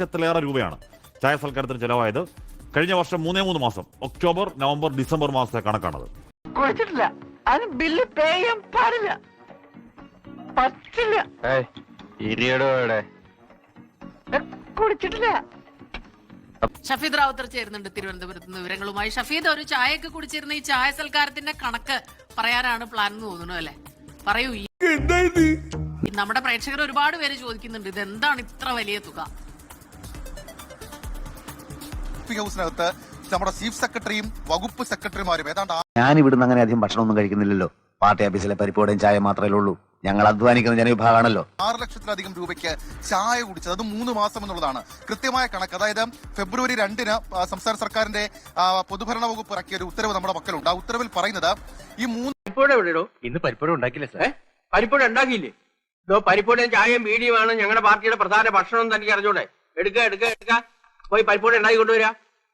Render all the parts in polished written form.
ലക്ഷത്തിലേറെ രൂപയാണ് ചായ സൽക്കാരത്തിന് ചെലവായത്. കഴിഞ്ഞ വർഷം 3 മാസം ഒക്ടോബർ, നവംബർ, ഡിസംബർ മാസത്തെ കണക്കാണത്. കുടിച്ചിട്ടില്ല, അത് ബില്ല് പേ ചെയ്യാൻ പാടില്ല, പറ്റില്ല. കുടിച്ചിട്ടില്ല. ഷഫീദ് റാവുത്തർ ചേരുന്നുണ്ട് തിരുവനന്തപുരത്ത് നിന്ന് വിവരങ്ങളുമായി. ഷഫീദ്, ഒരു ചായയൊക്കെ കുടിച്ചിരുന്ന ഈ ചായ സൽക്കാരത്തിന്റെ കണക്ക് പറയാനാണ് പ്ലാൻ എന്ന് തോന്നുന്നു അല്ലെ? പറയൂ. നമ്മുടെ പ്രേക്ഷകർ ഒരുപാട് പേര് ചോദിക്കുന്നുണ്ട്, ഇതെന്താണ് ഇത്ര വലിയ തുക? ഹൗസിനകത്ത് നമ്മുടെ ചീഫ് സെക്രട്ടറിയും വകുപ്പ് സെക്രട്ടറിമാരും ഏതാണ്ട് ഞാൻ ഇവിടുന്ന് അങ്ങനെ അധികം ഭക്ഷണമൊന്നും കഴിക്കുന്നില്ലല്ലോ. പാർട്ടി ഓഫീസിലെ പരിപ്പോടെയും ചായ മാത്രമേ ഉള്ളൂ. ഞങ്ങൾ അധ്വാനിക്കുന്ന ജനവിഭാഗമാണല്ലോ. 6 ലക്ഷത്തിലധികം രൂപയ്ക്ക് ചായ കുടിച്ചത്, അത് 3 മാസം എന്നുള്ളതാണ് കൃത്യമായ കണക്ക്. അതായത് ഫെബ്രുവരി 2-ന് സംസ്ഥാന സർക്കാരിന്റെ പൊതുഭരണ വകുപ്പ് ഇറക്കിയ ഒരു ഉത്തരവ് നമ്മുടെ പക്കലുണ്ട്. ആ ഉത്തരവിൽ പറയുന്നത് ഈ 3 ഇന്ന് പരിപ്പോട ഉണ്ടാക്കില്ല സാർ. പരിപ്പോട ഉണ്ടാക്കിയില്ലേ? പരിപ്പോടയും ചായയും ബീഡിയുമാണ് ഞങ്ങളുടെ പാർട്ടിയുടെ പ്രധാന ഭക്ഷണം തനിക്ക് അറിഞ്ഞൂടെ? എടുക്ക പോയി പരിപ്പോട ഉണ്ടാക്കി കൊണ്ടുവരാ.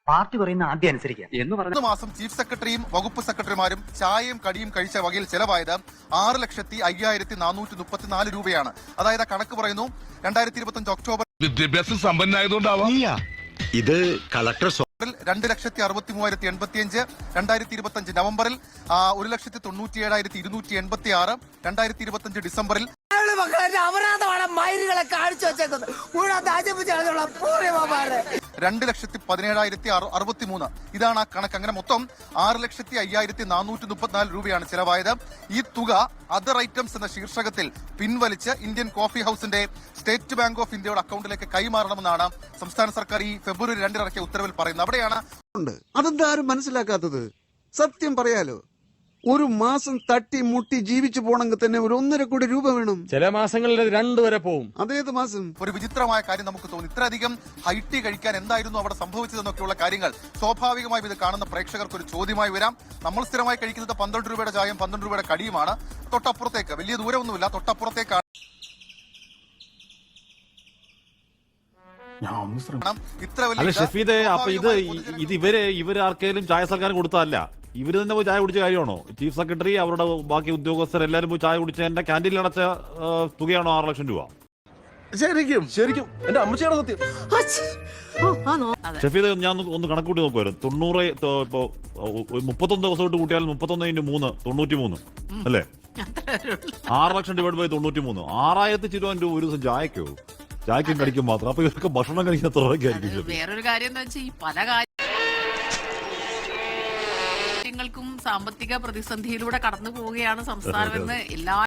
പാർട്ടി പറയുന്ന ആദ്യം അനുസരിക്കാം എന്ന് 3 മാസം ചീഫ് സെക്രട്ടറിയും വകുപ്പ് സെക്രട്ടറിമാരും ചായയും കടിയും കഴിച്ച വകയിൽ ചെലവായത് 6,54,434 രൂപയാണ്. അതായത് കണക്ക് പറയുന്നു 2025 ഒക്ടോബർ വിദ്യാഭ്യാസം സമ്പന്നായതുകൊണ്ടാവാം ഇത് കളക്ടർ 2,63,085, 2025 നവംബറിൽ 1,97,286, 2025 ഡിസംബറിൽ അപരാധമാണ് മൈലുകളെ കാണിച്ചു വെച്ചേക്കുന്നത്. 2,17,063. ഇതാണ് ആ കണക്ക്. അങ്ങനെ മൊത്തം 6,05,434 രൂപയാണ് ചെലവായത്. ഈ തുക അതർ ഐറ്റംസ് എന്ന ശീർഷകത്തിൽ പിൻവലിച്ച് ഇന്ത്യൻ കോഫി ഹൗസിന്റെ സ്റ്റേറ്റ് ബാങ്ക് ഓഫ് ഇന്ത്യയുടെ അക്കൗണ്ടിലേക്ക് കൈമാറണമെന്നാണ് സംസ്ഥാന സർക്കാർ ഈ ഫെബ്രുവരി 2 ഇറക്കിയ ഉത്തരവിൽ പറയുന്നത്. അവിടെയാണ് അതെന്താ ആരും മനസ്സിലാക്കാത്തത്? സത്യം പറയാലോ, ഒരു മാസം തട്ടി മുട്ടി ജീവിച്ചു പോണെങ്കിൽ തന്നെ ഒരു 1.5 കോടി രൂപ വേണം. ചില മാസങ്ങളിൽ 2 വരെ പോവും. അതേത് മാസം? ഒരു വിചിത്രമായ കാര്യം നമുക്ക് തോന്നി. ഇത്രയധികം ഹൈറ്റി കഴിക്കാൻ എന്തായിരുന്നു അവിടെ സംഭവിച്ചതെന്നൊക്കെയുള്ള കാര്യങ്ങൾ സ്വാഭാവികമായും ഇത് കാണുന്ന പ്രേക്ഷകർക്ക് ഒരു ചോദ്യമായി വരാം. നമ്മൾ സ്ഥിരമായി കഴിക്കുന്നത് 12 രൂപയുടെ ചായയും 12 രൂപയുടെ കടിയുമാണ്. തൊട്ടപ്പുറത്തേക്ക്, വലിയ ദൂരമൊന്നുമില്ല, തൊട്ടപ്പുറത്തേക്കാണ് ഇത്ര അല്ല വലിയ. ഷഫീദെ, അപ്പൊ ഇത് ഇവര് ആർക്കെങ്കിലും ചായ സൽക്കാരം കൊടുത്തതല്ല, ഇവര് തന്നെ പോയി ചായ കുടിച്ച കാര്യമാണോ? ചീഫ് സെക്രട്ടറി, അവരുടെ ബാക്കി ഉദ്യോഗസ്ഥർ എല്ലാരും പോയി ചായ കുടിച്ച എന്റെ ക്യാൻറ്റീനിൽ അടച്ച തുകയാണോ 6 ലക്ഷം രൂപ? ശരിക്കും എന്റെ അമ്മച്ചിയാണ് സത്യം. ഷഫീദ്, ഞാൻ ഒന്ന് കണക്കൂട്ടി നോക്കുമായിരുന്നു. 31 ദിവസമായിട്ട് കൂട്ടിയാൽ 31 × 3 93 അല്ലേ? 6 ലക്ഷം ഡിവൈഡ് ബൈ 93, 6,000 രൂപ ഒരു ദിവസം ചായക്കും കടിക്കും മാത്രം. അപ്പൊ ഇവർക്ക് ഭക്ഷണം കഴിക്കുന്ന തുറക്കായിരിക്കും. വേറൊരു കാര്യം എന്താ വെച്ചാൽ ഈ പല കാര്യങ്ങൾക്കും സാമ്പത്തിക പ്രതിസന്ധിയിലൂടെ കടന്നു പോവുകയാണ് സംസ്ഥാനമെന്ന് എല്ലാ